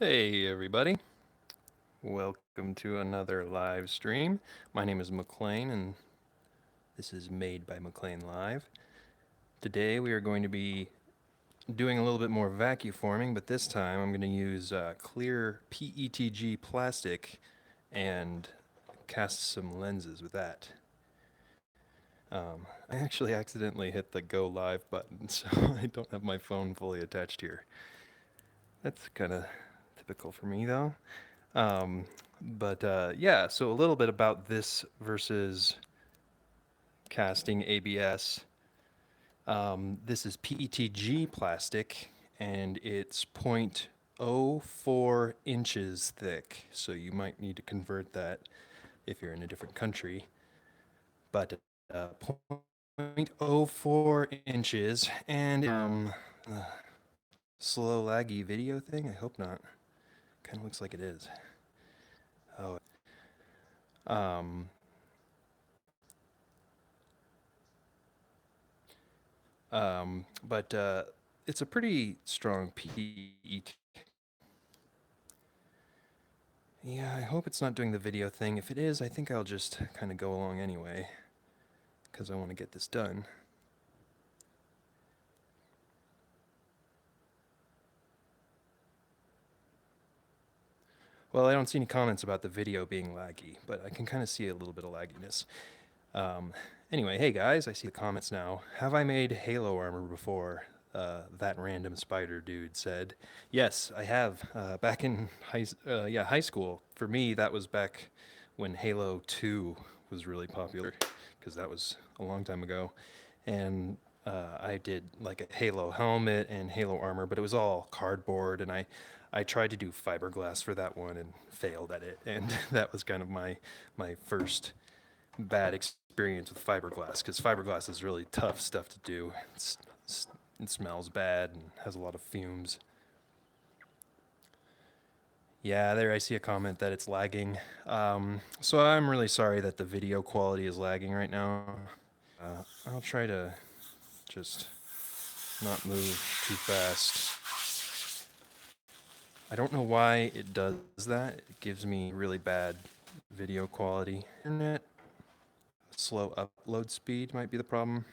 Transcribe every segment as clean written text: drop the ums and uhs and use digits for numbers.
Hey everybody, welcome to another live stream. My name is McLean and this is Made by McLean Live. Today we are going to be doing a little bit more vacuforming, but this time I'm going to use clear PETG plastic and cast some lenses with that. I actually accidentally hit the go live button, so I don't have my phone fully attached here. That's kind of typical for me though. Um, but yeah, so a little bit about this versus casting ABS. This is PETG plastic and it's 0.04 inches thick. So you might need to convert that if you're in a different country. But 0.04 inches and uh, slow laggy video thing. I hope not. Kind of looks like it is. Oh. Um, but it's a pretty strong PET. Yeah, I hope it's not doing the video thing. If it is, I think I'll just kind of go along anyway, because I want to get this done. Well, I don't see any comments about the video being laggy, but I can kind of see a little bit of lagginess. Um, anyway, hey guys, I see the comments now. Have I made Halo armor before? That random spider dude said. Yes, I have. Back in high school. For me, that was back when Halo 2 was really popular, because that was a long time ago. And I did like a Halo helmet and Halo armor, but it was all cardboard, and I tried to do fiberglass for that one and failed at it. And that was kind of my first bad experience with fiberglass, because fiberglass is really tough stuff to do. It smells bad and has a lot of fumes. Yeah, there I see a comment that it's lagging. So I'm really sorry that the video quality is lagging right now. I'll try to just not move too fast. I don't know why it does that. It gives me really bad video quality. Internet, slow upload speed might be the problem.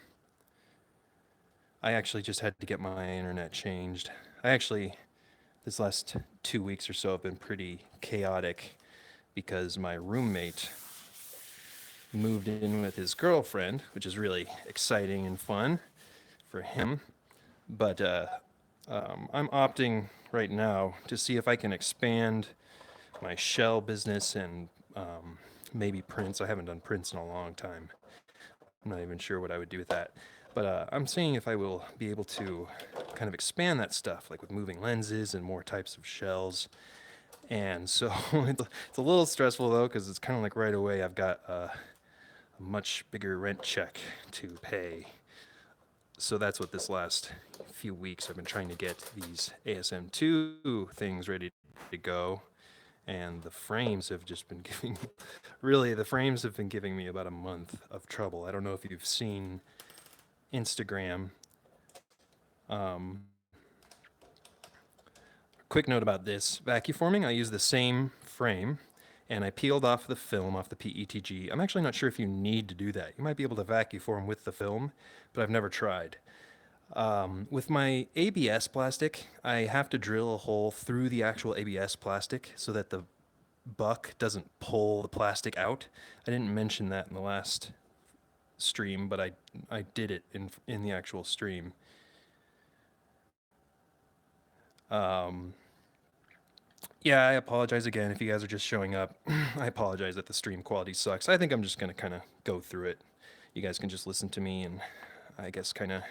I actually just had to get my internet changed. This last 2 weeks or so have been pretty chaotic because my roommate moved in with his girlfriend, which is really exciting and fun for him. But I'm opting right now to see if I can expand my shell business and maybe prints. I haven't done prints in a long time. I'm not even sure what I would do with that. But I'm seeing if I will be able to kind of expand that stuff, like with moving lenses and more types of shells. And so it's a little stressful though, because it's kind of like right away I've got a much bigger rent check to pay. So that's what this last few weeks I've been trying to get these ASM2 things ready to go. And the frames have just been giving really, the frames have been giving me about a month of trouble. I don't know if you've seen Instagram. Um, Quick note about this vacuforming, I use the same frame and I peeled off the film off the PETG. I'm actually not sure if you need to do that. You might be able to vacuform with the film, but I've never tried. With my ABS plastic, I have to drill a hole through the actual ABS plastic so that the buck doesn't pull the plastic out. I didn't mention that in the last stream, but I did it in the actual stream. Um, yeah, I apologize again if you guys are just showing up. I apologize that the stream quality sucks. I think I'm just gonna kind of go through it. You guys can just listen to me and I guess kind of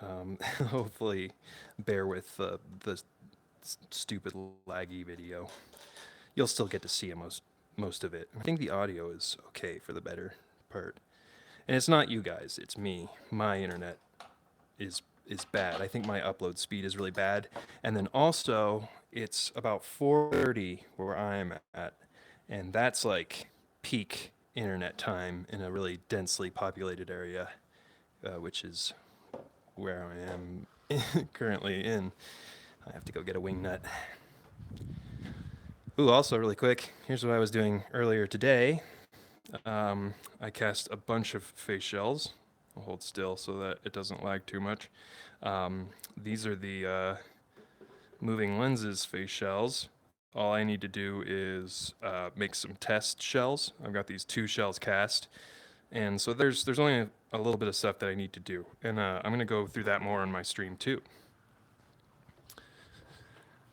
um, hopefully bear with the stupid laggy video. You'll still get to see most of it. I think the audio is okay for the better part. And it's not you guys, it's me. My internet is bad. I think my upload speed is really bad. And then also it's about 4:30 where I'm at, and that's like peak internet time in a really densely populated area, which is where I am currently in. I have to go get a wing nut. Ooh, also really quick, here's what I was doing earlier today. I cast a bunch of face shells. I'll hold still so that it doesn't lag too much. These are the moving lenses face shells. All I need to do is make some test shells. I've got these 2 shells cast, and so there's only a little bit of stuff that I need to do, and I'm gonna go through that more on my stream too.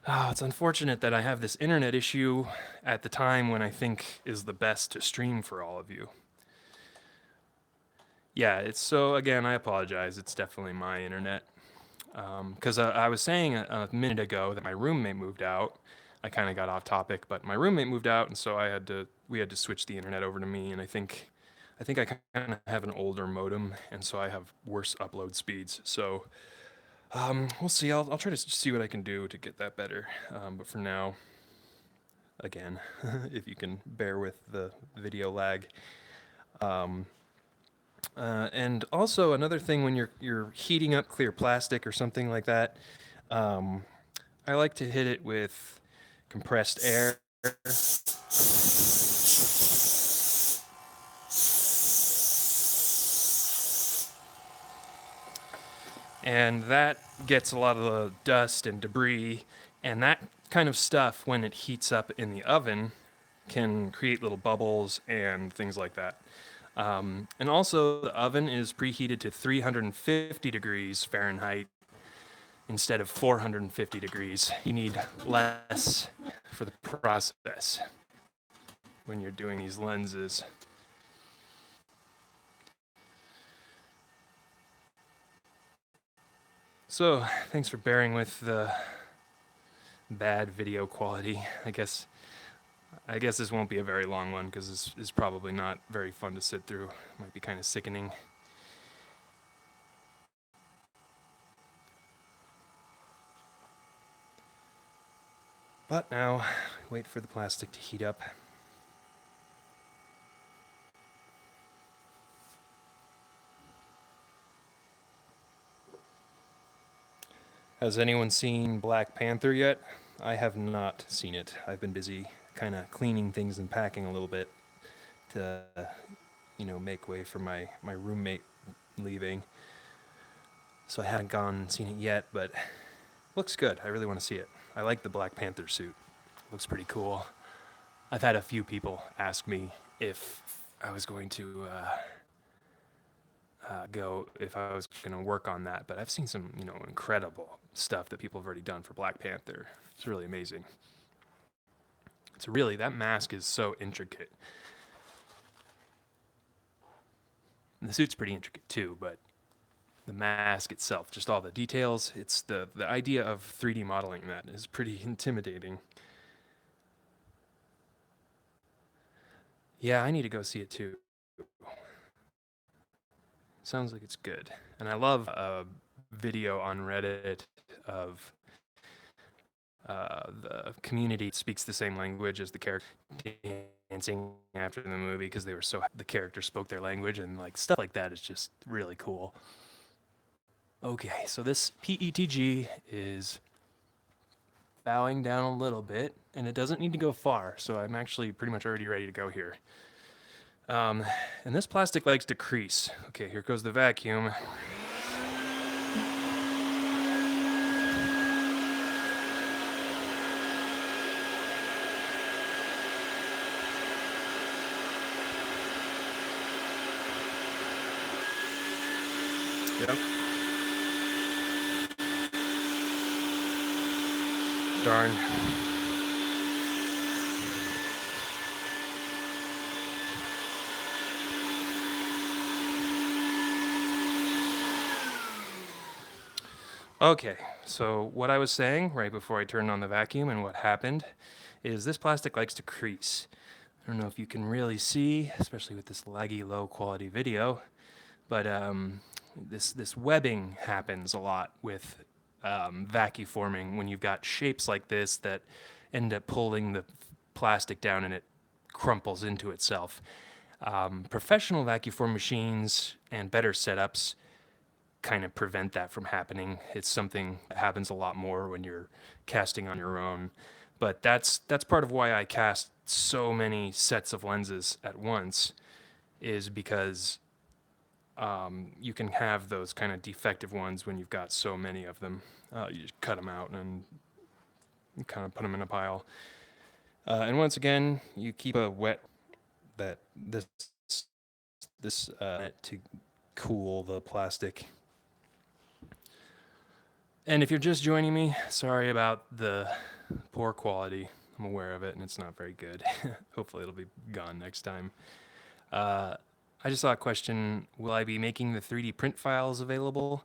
It's unfortunate that I have this internet issue at the time when I think is the best to stream for all of you. Yeah, it's so, again, I apologize. It's definitely my internet. Because I was saying a minute ago that my roommate moved out. I kind of got off topic, but my roommate moved out, and so we had to switch the internet over to me. And I think I kind of have an older modem, and so I have worse upload speeds. So we'll see. I'll try to see what I can do to get that better. But for now, again, if you can bear with the video lag. And also another thing when you're heating up clear plastic or something like that, I like to hit it with compressed air. And that gets a lot of the dust and debris, and that kind of stuff, when it heats up in the oven, can create little bubbles and things like that. And also, the oven is preheated to 350 degrees Fahrenheit instead of 450 degrees. You need less for the process when you're doing these lenses. So, thanks for bearing with the bad video quality. I guess this won't be a very long one because this is probably not very fun to sit through. Might be kind of sickening. But now, wait for the plastic to heat up. Has anyone seen Black Panther yet? I have not seen it. I've been busy kind of cleaning things and packing a little bit to, make way for my roommate leaving. So I haven't gone and seen it yet, but looks good. I really want to see it. I like the Black Panther suit. Looks pretty cool. I've had a few people ask me if I was going to if I was going to work on that, but I've seen some, incredible stuff that people have already done for Black Panther. It's really amazing. That mask is so intricate. And the suit's pretty intricate too, but the mask itself, just all the details, it's the idea of 3D modeling that is pretty intimidating. Yeah, I need to go see it too. Sounds like it's good. And I love a video on Reddit of the community speaks the same language as the character dancing after the movie because the character spoke their language, and like stuff like that is just really cool. Okay, so this PETG is bowing down a little bit, and it doesn't need to go far, so I'm actually pretty much already ready to go here. And this plastic likes to crease. Okay, here goes the vacuum. Yep. Darn. Okay, so what I was saying right before I turned on the vacuum and what happened is this plastic likes to crease. I don't know if you can really see, especially with this laggy low quality video, but this webbing happens a lot with vacuforming when you've got shapes like this that end up pulling the plastic down and it crumples into itself. Professional vacuform machines and better setups kind of prevent that from happening. It's something that happens a lot more when you're casting on your own. But that's part of why I cast so many sets of lenses at once, is because you can have those kind of defective ones when you've got so many of them. You just cut them out and kind of put them in a pile. And once again, you keep a wet that this to cool the plastic. And if you're just joining me, sorry about the poor quality. I'm aware of it, and it's not very good. Hopefully, it'll be gone next time. I just saw a question: will I be making the 3D print files available?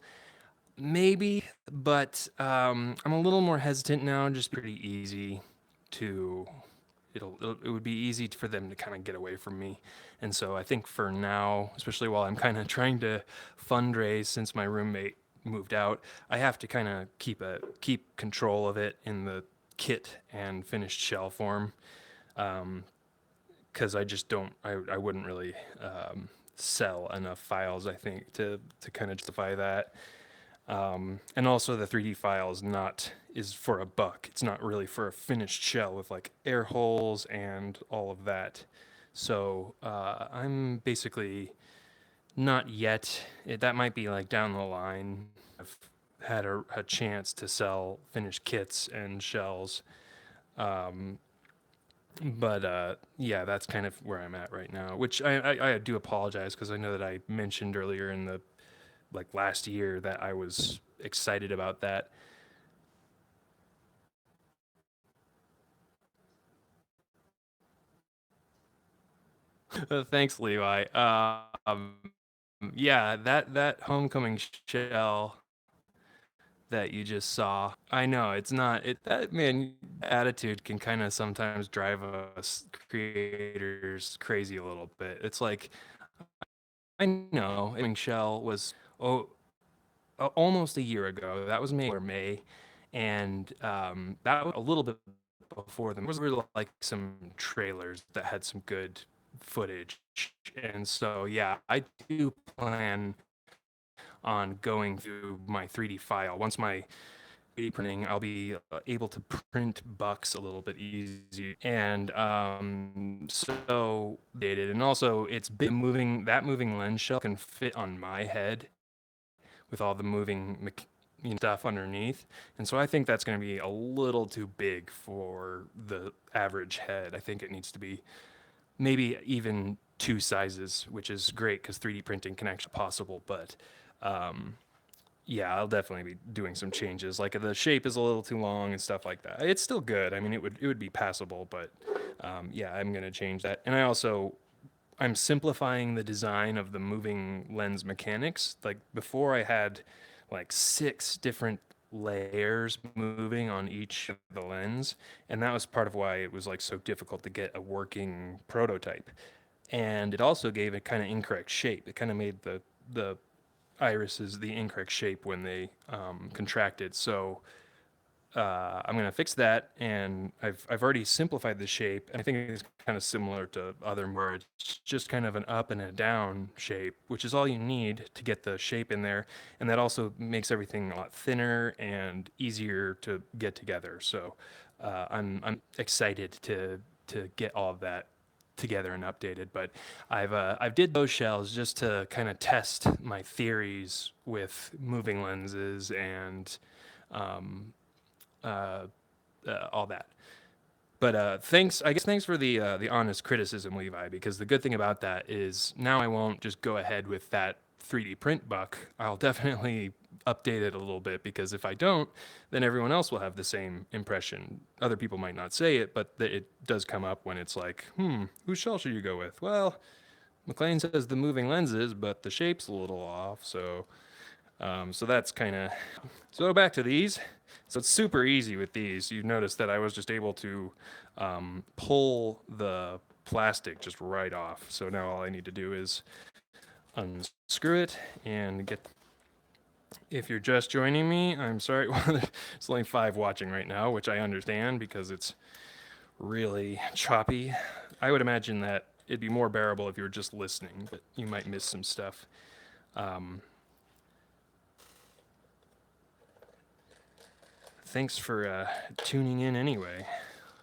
Maybe, but I'm a little more hesitant now. Just pretty easy to it would be easy for them to kind of get away from me. And so I think for now, especially while I'm kind of trying to fundraise since my roommate moved out, I have to kind of keep control of it in the kit and finished shell form, because I just don't I wouldn't really sell enough files, I think, to kind of justify that. And also the 3D file is for a buck. It's not really for a finished shell with like air holes and all of that. So I'm basically not yet. That might be like down the line. I've had a chance to sell finished kits and shells. But yeah, that's kind of where I'm at right now, which I do apologize, because I know that I mentioned earlier in the like last year that I was excited about that. Thanks, Levi. Yeah, that homecoming shell that you just saw. I know it's not it that man attitude can kind of sometimes drive us creators crazy a little bit. It's like, I know shell was oh almost a year ago. That was May, and that was a little bit before them. There was really like some trailers that had some good footage, and so yeah, I do plan on going through my 3D file. Once my 3D printing, I'll be able to print bucks a little bit easier, and so dated, and also it's been moving. That moving lens shell can fit on my head with all the moving stuff underneath. And so I think that's going to be a little too big for the average head. I think it needs to be maybe even two sizes, which is great because 3D printing can actually be possible. But yeah, I'll definitely be doing some changes. Like the shape is a little too long and stuff like that. It's still good. I mean, it would be passable, but yeah, I'm going to change that. And I'm simplifying the design of the moving lens mechanics. Like before, I had like 6 different layers moving on each of the lens, and that was part of why it was like so difficult to get a working prototype. And it also gave it kind of incorrect shape. It kind of made the irises the incorrect shape when they contracted. So I'm gonna fix that, and I've already simplified the shape, and I think it's kind of similar to other where it's just kind of an up and a down shape, which is all you need to get the shape in there, and that also makes everything a lot thinner and easier to get together. So I'm excited to get all of that together and updated. But I've did those shells just to kind of test my theories with moving lenses and um, all that. But thanks, I guess thanks for the honest criticism, Levi, because the good thing about that is now I won't just go ahead with that 3D print buck. I'll definitely update it a little bit, because if I don't, then everyone else will have the same impression. Other people might not say it, but it does come up when it's like, whose shell should you go with? Well, McLean says the moving lenses, but the shape's a little off, so that's kind of. So back to these. So it's super easy with these. You notice that I was just able to pull the plastic just right off. So now all I need to do is unscrew it and get. If you're just joining me, I'm sorry. There's only 5 watching right now, which I understand because it's really choppy. I would imagine that it'd be more bearable if you were just listening, but you might miss some stuff. thanks for tuning in anyway.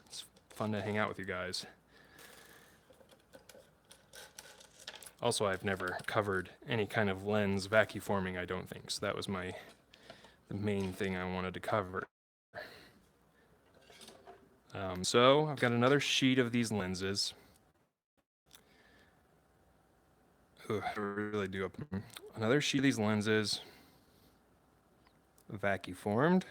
It's fun to hang out with you guys. Also, I've never covered any kind of lens vacuforming, I don't think, so that was the main thing I wanted to cover. So I've got another sheet of these lenses. I really do. Another sheet of these lenses, vacuformed.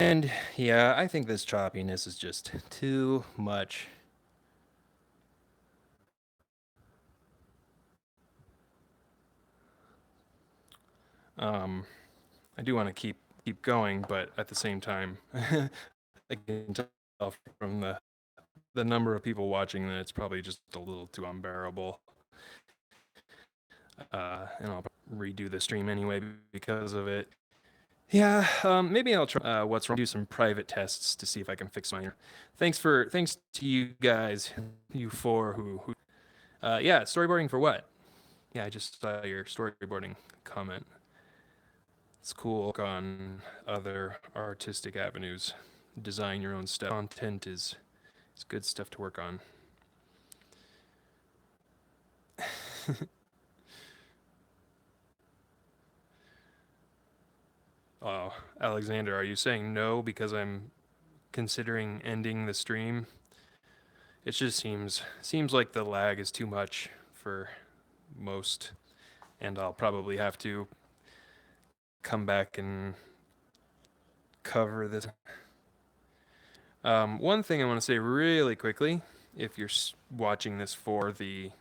And yeah, I think this choppiness is just too much. I do want to keep going, but at the same time, I can tell from the number of people watching that it's probably just a little too unbearable. And I'll redo the stream anyway because of it. Yeah, maybe I'll try what's wrong. Do some private tests to see if I can fix mine. Thanks to you guys, you four who yeah, storyboarding for what? Yeah, I just saw your storyboarding comment. It's cool on other artistic avenues. Design your own stuff. Content is good stuff to work on. Oh, Alexander, are you saying no because I'm considering ending the stream? It just seems like the lag is too much for most, and I'll probably have to come back and cover this. One thing I want to say really quickly, if you're watching this for the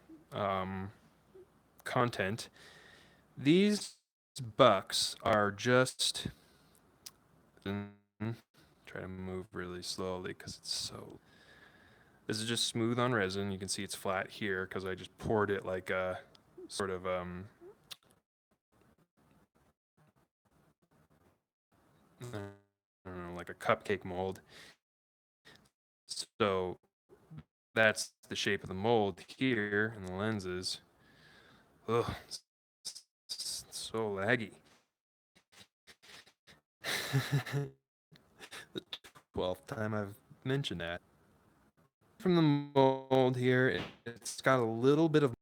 content, these bucks are just try to move really slowly because it's so. This is just smooth on resin. You can see it's flat here because I just poured it like a sort of I don't know, like a cupcake mold. So that's the shape of the mold here in the lenses. Ugh, it's so laggy. The 12th time I've mentioned that. From the mold here, it's got a little bit of